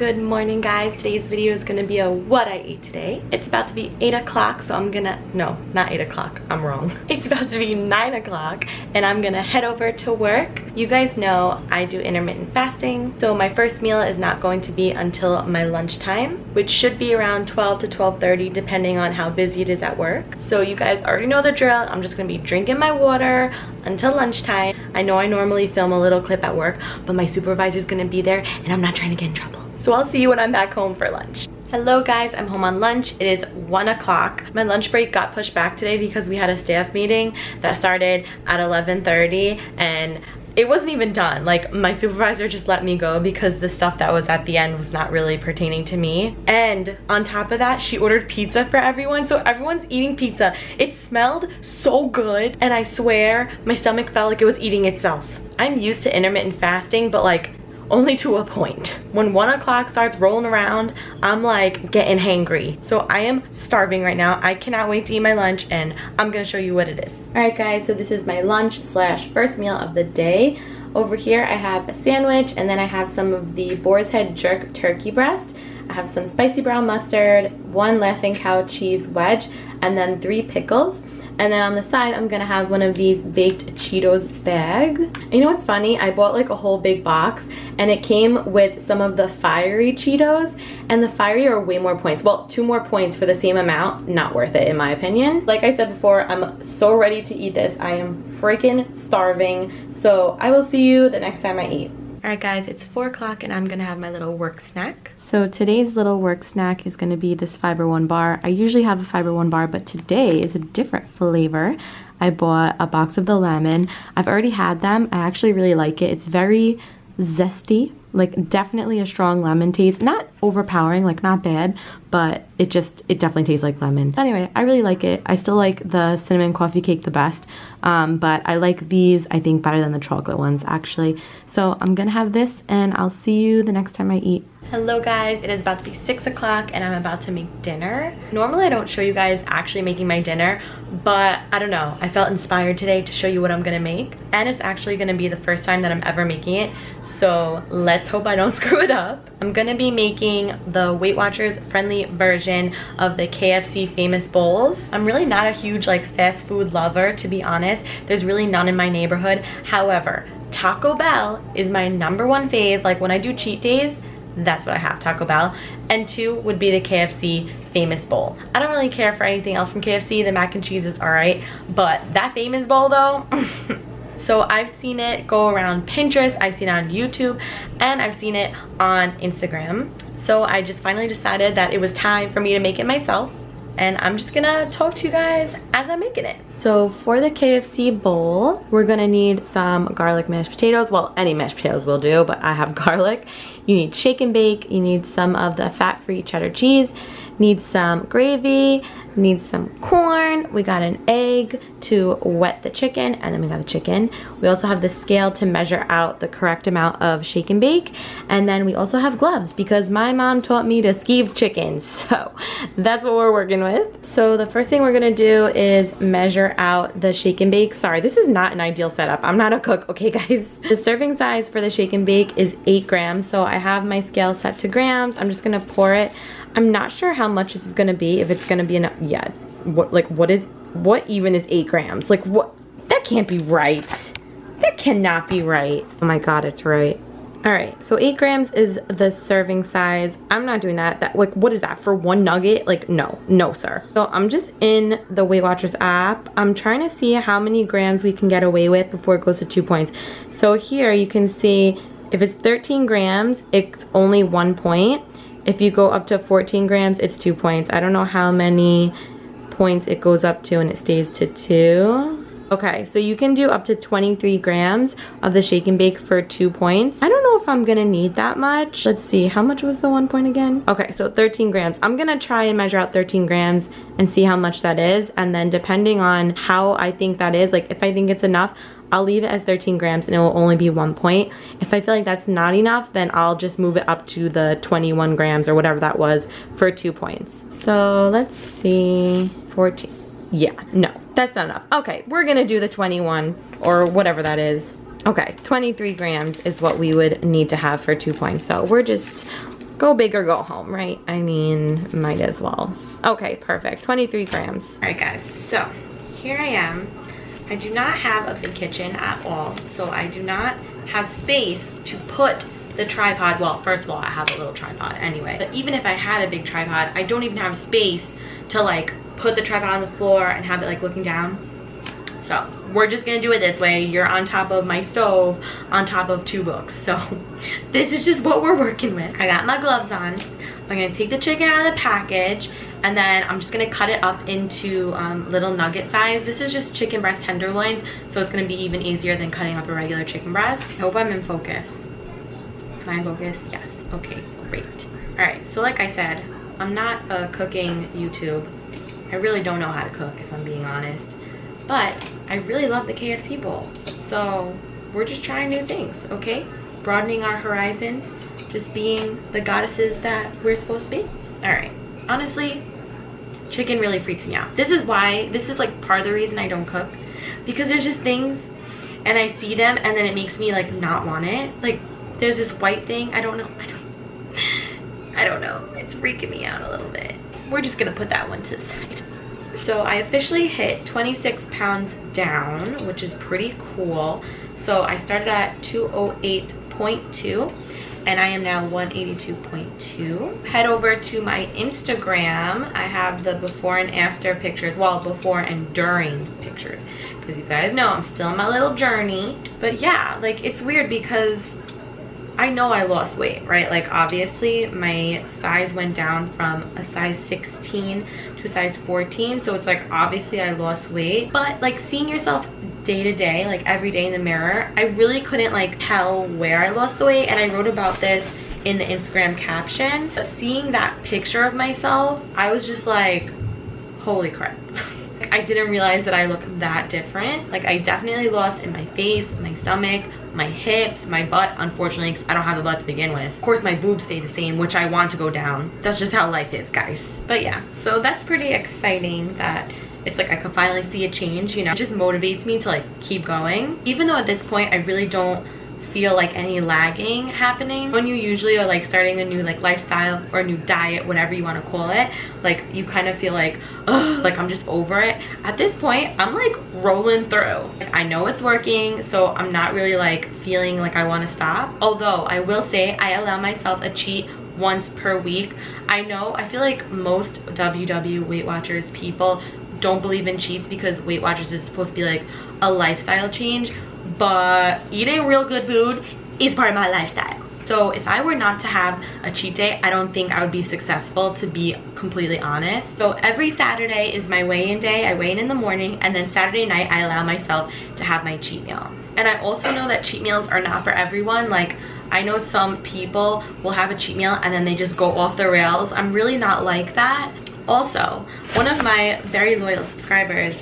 Good morning, guys. Today's video is gonna be a what I ate today. It's about to be 8 o'clock, so I'm gonna, no, not 8 o'clock, I'm wrong. It's about to be 9 o'clock, and I'm gonna head over to work. You guys know I do intermittent fasting, so my first meal is not going to be until my lunchtime, which should be around 12 to 12:30, depending on how busy it is at work. So you guys already know the drill. I'm just gonna be drinking my water until lunchtime. I know I normally film a little clip at work, but my supervisor's gonna be there, and I'm not trying to get in trouble. So I'll see you when I'm back home for lunch. Hello guys, I'm home on lunch. It is 1 o'clock. My lunch break got pushed back today because we had a staff meeting that started at 11:30 and it wasn't even done. Like, my supervisor just let me go because the stuff that was at the end was not really pertaining to me. And on top of that, she ordered pizza for everyone, so everyone's eating pizza. It smelled so good, and I swear my stomach felt like it was eating itself. I'm used to intermittent fasting, but like only to a point. When 1 o'clock starts rolling around, I'm like getting hangry. So I am starving right now. I cannot wait to eat my lunch, and I'm gonna show you what it is. All right guys, so this is my lunch slash first meal of the day. Over here I have a sandwich, and then I have some of the boar's head jerk turkey breast. I have some spicy brown mustard, 1 Laughing Cow cheese wedge, and then 3 pickles. And then on the side, I'm gonna have one of these baked Cheetos bag. And you know what's funny? I bought like a whole big box, and it came with some of the fiery Cheetos, and the fiery are way more points. Well, 2 more points for the same amount. Not worth it in my opinion. Like I said before, I'm so ready to eat this. I am freaking starving. So I will see you the next time I eat. Alright guys, it's 4 o'clock and I'm gonna have my little work snack. So today's little work snack is gonna be this Fiber One bar. I usually have a Fiber One bar, but today is a different flavor. I bought a box of the lemon. I've already had them. I actually really like it. It's very zesty, like definitely a strong lemon taste. Not overpowering, like not bad, but it definitely tastes like lemon. Anyway, I really like it. I still like the cinnamon coffee cake the best, but I like these, I think, better than the chocolate ones actually. So I'm gonna have this, and I'll see you the next time I eat. Hello guys, it is about to be 6 o'clock and I'm about to make dinner. Normally I don't show you guys actually making my dinner, but I don't know, I felt inspired today to show you what I'm gonna make, and it's actually gonna be the first time that I'm ever making it, so let's hope I don't screw it up. I'm gonna be making the Weight Watchers friendly version of the KFC famous bowls. I'm really not a huge like fast food lover, to be honest. There's really none in my neighborhood. However, Taco Bell is my #1 fave. Like when I do cheat days, that's what I have, Taco Bell. And 2 would be the KFC famous bowl. I don't really care for anything else from KFC. The mac and cheese is alright, but that famous bowl though, so I've seen it go around Pinterest, I've seen it on YouTube, and I've seen it on Instagram. So I just finally decided that it was time for me to make it myself, and I'm just gonna talk to you guys as I'm making it. So for the KFC bowl, we're gonna need some garlic mashed potatoes. Well, any mashed potatoes will do, but I have garlic. You need shake and bake, you need some of the fat-free cheddar cheese, need some gravy, need some corn, we got an egg to wet the chicken, and then we got the chicken. We also have the scale to measure out the correct amount of shake and bake, and then we also have gloves because my mom taught me to skeeve chicken, so that's what we're working with. So the first thing we're gonna do is measure out the shake and bake. Sorry, this is not an ideal setup. I'm not a cook, okay guys? The serving size for the shake and bake is 8 grams, so I have my scale set to grams. I'm just gonna pour it. I'm not sure how much this is gonna be, if it's gonna be enough. Yeah, it's, what even is 8 grams? Like what? That can't be right. That cannot be right. Oh my God, it's right. All right, so 8 grams is the serving size. I'm not doing that. Like, what is that, for 1 nugget? Like, no, sir. So I'm just in the Weight Watchers app. I'm trying to see how many grams we can get away with before it goes to 2 points. So here you can see if it's 13 grams, it's only 1 point. If you go up to 14 grams, it's 2 points. I don't know how many points it goes up to and it stays to 2. Okay, so you can do up to 23 grams of the shake and bake for 2 points. I don't know if I'm gonna need that much. Let's see, how much was the 1 point again? Okay, so 13 grams. I'm gonna try and measure out 13 grams and see how much that is. And then depending on how I think that is, like if I think it's enough, I'll leave it as 13 grams and it will only be 1 point. If I feel like that's not enough, then I'll just move it up to the 21 grams or whatever that was for 2 points. So let's see, 14. Yeah, no, that's not enough. Okay, we're gonna do the 21 or whatever that is. Okay, 23 grams is what we would need to have for 2 points. So we're just Go big or go home, right? I mean, might as well. Okay, perfect. 23 grams. All right, guys. So here I am. I do not have a big kitchen at all, so I do not have space to put the tripod. Well, first of all, I have a little tripod anyway. But even if I had a big tripod, I don't even have space to like put the tripod on the floor and have it like looking down. So we're just gonna do it this way. You're on top of my stove, on top of 2 books. So this is just what we're working with. I got my gloves on. I'm gonna take the chicken out of the package, and then I'm just gonna cut it up into little nugget size. This is just chicken breast tenderloins, so it's gonna be even easier than cutting up a regular chicken breast. I hope I'm in focus. Am I in focus? Yes. Okay, great. All right, so like I said, I'm not a cooking YouTube. I really don't know how to cook, if I'm being honest. But I really love the KFC bowl. So we're just trying new things, okay? Broadening our horizons, just being the goddesses that we're supposed to be. All right, honestly, chicken really freaks me out. This is like part of the reason I don't cook, because there's just things and I see them and then it makes me like not want it. Like there's this white thing, I don't know. It's freaking me out a little bit. We're just gonna put that one to the side. So I officially hit 26 pounds down, which is pretty cool. So I started at 208.2 and I am now 182.2. Head over to my Instagram. I have the before and after pictures, well, before and during pictures, because you guys know I'm still on my little journey. But yeah, like it's weird because I know I lost weight, right? Like obviously my size went down from a size 16 to a size 14. So it's like obviously I lost weight, but like seeing yourself day to day, like every day in the mirror, I really couldn't like tell where I lost the weight. And I wrote about this in the Instagram caption. But seeing that picture of myself, I was just like, holy crap. I didn't realize that I looked that different. Like I definitely lost in my face, my stomach, my hips, my butt, unfortunately, because I don't have a butt to begin with. Of course, my boobs stay the same, which I want to go down. That's just how life is, guys. But yeah, so that's pretty exciting that it's like I can finally see a change, you know. It just motivates me to like keep going. Even though at this point, I really don't feel like any lagging happening. When you usually are like starting a new like lifestyle or a new diet, whatever you want to call it, like you kind of feel like, ugh, like I'm just over it. At this point, I'm like rolling through. Like I know it's working, so I'm not really like feeling like I want to stop. Although I will say I allow myself a cheat once per week. I feel like most WW Weight Watchers people don't believe in cheats because Weight Watchers is supposed to be like a lifestyle change, but eating real good food is part of my lifestyle. So if I were not to have a cheat day, I don't think I would be successful, to be completely honest. So every Saturday is my weigh-in day. I weigh in the morning, and then Saturday night I allow myself to have my cheat meal. And I also know that cheat meals are not for everyone. Like I know some people will have a cheat meal and then they just go off the rails. I'm really not like that. Also, one of my very loyal subscribers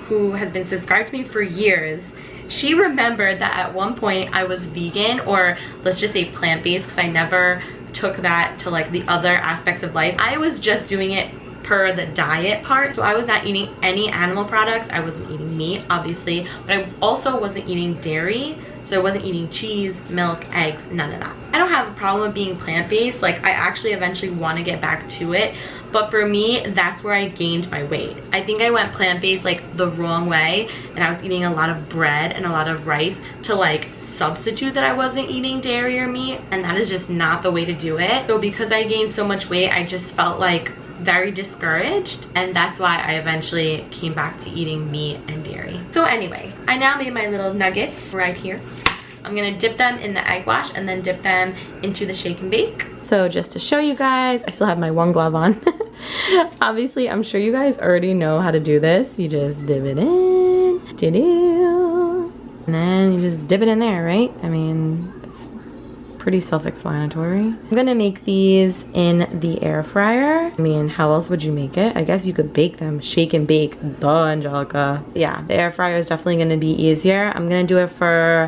who has been subscribed to me for years, she remembered that at one point I was vegan, or let's just say plant-based, because I never took that to like the other aspects of life. I was just doing it per the diet part. So I was not eating any animal products. I wasn't eating meat, obviously, but I also wasn't eating dairy. So I wasn't eating cheese, milk, eggs, none of that. I don't have a problem with being plant-based. Like I actually eventually want to get back to it. But for me, that's where I gained my weight. I think I went plant-based like the wrong way, and I was eating a lot of bread and a lot of rice to like substitute that I wasn't eating dairy or meat, and that is just not the way to do it. So because I gained so much weight, I just felt like very discouraged, and that's why I eventually came back to eating meat and dairy. So anyway, I now made my little nuggets right here. I'm gonna dip them in the egg wash and then dip them into the shake and bake. So just to show you guys, I still have my one glove on. Obviously, I'm sure you guys already know how to do this. You just dip it in, and then you just dip it in there, right? I mean, it's pretty self-explanatory. I'm gonna make these in the air fryer. I mean, how else would you make it? I guess you could bake them, shake and bake. Duh, Angelica. Yeah, the air fryer is definitely gonna be easier. I'm gonna do it for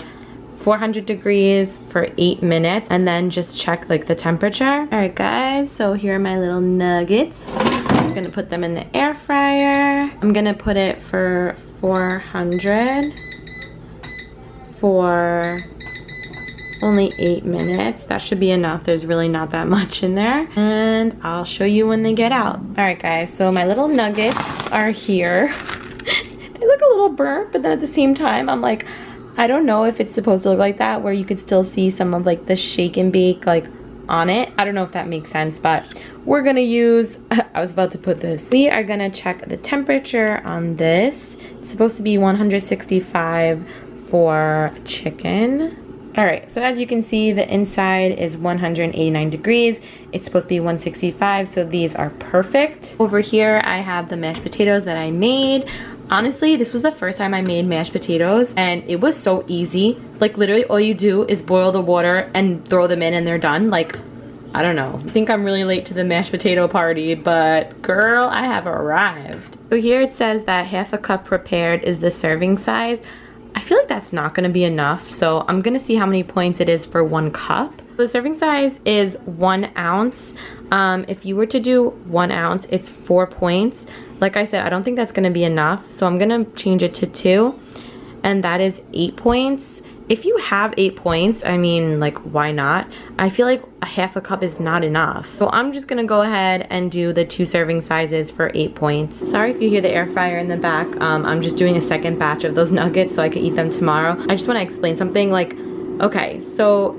400 degrees for 8 minutes, and then just check like the temperature. All right guys, so here are my little nuggets. I'm gonna put them in the air fryer. I'm gonna put it for 400 for Only 8 minutes. That should be enough. There's really not that much in there. And I'll show you when they get out. All right, guys, so my little nuggets are here. They look a little burnt, but then at the same time, I'm like, I don't know if it's supposed to look like that, where you could still see some of like the shake and bake like on it. I don't know if that makes sense, but we're gonna use, I was about to put this. We are gonna check the temperature on this. It's supposed to be 165 for chicken. All right, so as you can see, the inside is 189 degrees. It's supposed to be 165, so these are perfect. Over here, I have the mashed potatoes that I made. Honestly, this was the first time I made mashed potatoes, and it was so easy. Like, literally, all you do is boil the water and throw them in, and they're done. Like, I don't know. I think I'm really late to the mashed potato party, but girl, I have arrived. So here it says that half a cup prepared is the serving size. I feel like that's not gonna be enough, so I'm gonna see how many points it is for 1 cup. The serving size is 1 ounce. If you were to do 1 ounce, it's 4 points. Like I said, I don't think that's gonna be enough, so I'm gonna change it to 2, and that is 8 points. If you have 8 points, I mean, like, why not? I feel like a half a cup is not enough. So I'm just gonna go ahead and do the 2 serving sizes for 8 points. Sorry if you hear the air fryer in the back. I'm just doing a second batch of those nuggets so I could eat them tomorrow. I just wanna explain something. Like, okay, so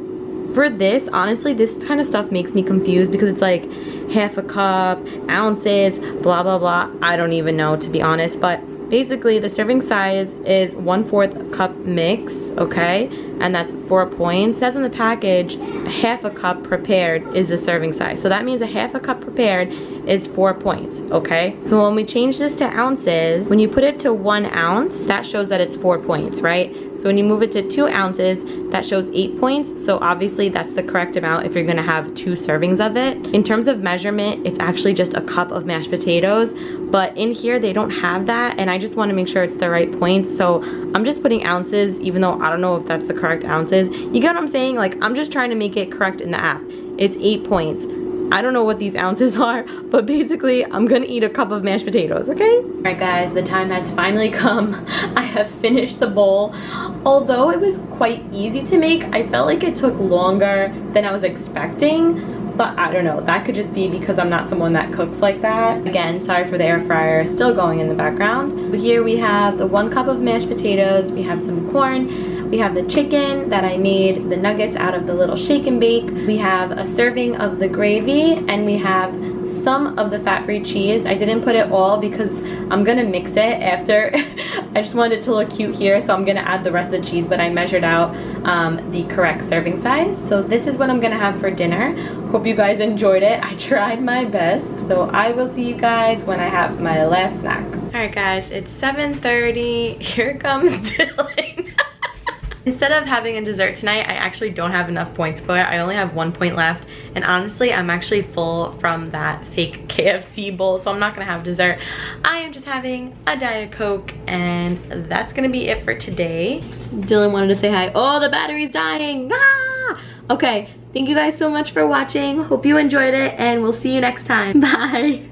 for this, honestly, this kind of stuff makes me confused because it's like half a cup, ounces, blah, blah, blah. I don't even know, to be honest, but basically the serving size is 1/4 cup mix, okay? And that's 4 points. That's in the package, a half a cup prepared is the serving size. So that means a half a cup prepared is 4 points, okay? So when we change this to ounces, when you put it to 1 ounce, that shows that it's 4 points, right? So when you move it to 2 ounces, that shows 8 points. So obviously that's the correct amount if you're gonna have 2 servings of it. In terms of measurement, it's actually just a cup of mashed potatoes, but in here they don't have that, and I just wanna make sure it's the right points. So I'm just putting ounces, even though I don't know if that's the correct ounces. You get what I'm saying? Like, I'm just trying to make it correct in the app. It's 8 points. I don't know what these ounces are, but basically I'm gonna eat a cup of mashed potatoes, okay? All right, guys, the time has finally come. I have finished the bowl. Although it was quite easy to make, I felt like it took longer than I was expecting. But I don't know, that could just be because I'm not someone that cooks like that. Again, sorry for the air fryer still going in the background. But here we have the 1 cup of mashed potatoes, we have some corn, we have the chicken that I made the nuggets out of the little shake and bake, we have a serving of the gravy, and we have some of the fat-free cheese. I didn't put it all because I'm gonna mix it after. I just wanted it to look cute here, so I'm gonna add the rest of the cheese, but I measured out the correct serving size. So this is what I'm gonna have for dinner. Hope you guys enjoyed it. I tried my best. So I will see you guys when I have my last snack. All right, guys, it's 7:30. Here comes Dylan. Instead of having a dessert tonight, I actually don't have enough points for it. I only have 1 point left, and honestly, I'm actually full from that fake KFC bowl, so I'm not gonna have dessert. I am just having a Diet Coke, and that's gonna be it for today. Dylan wanted to say hi. Oh, the battery's dying. Ah! Okay, thank you guys so much for watching. Hope you enjoyed it, and we'll see you next time. Bye.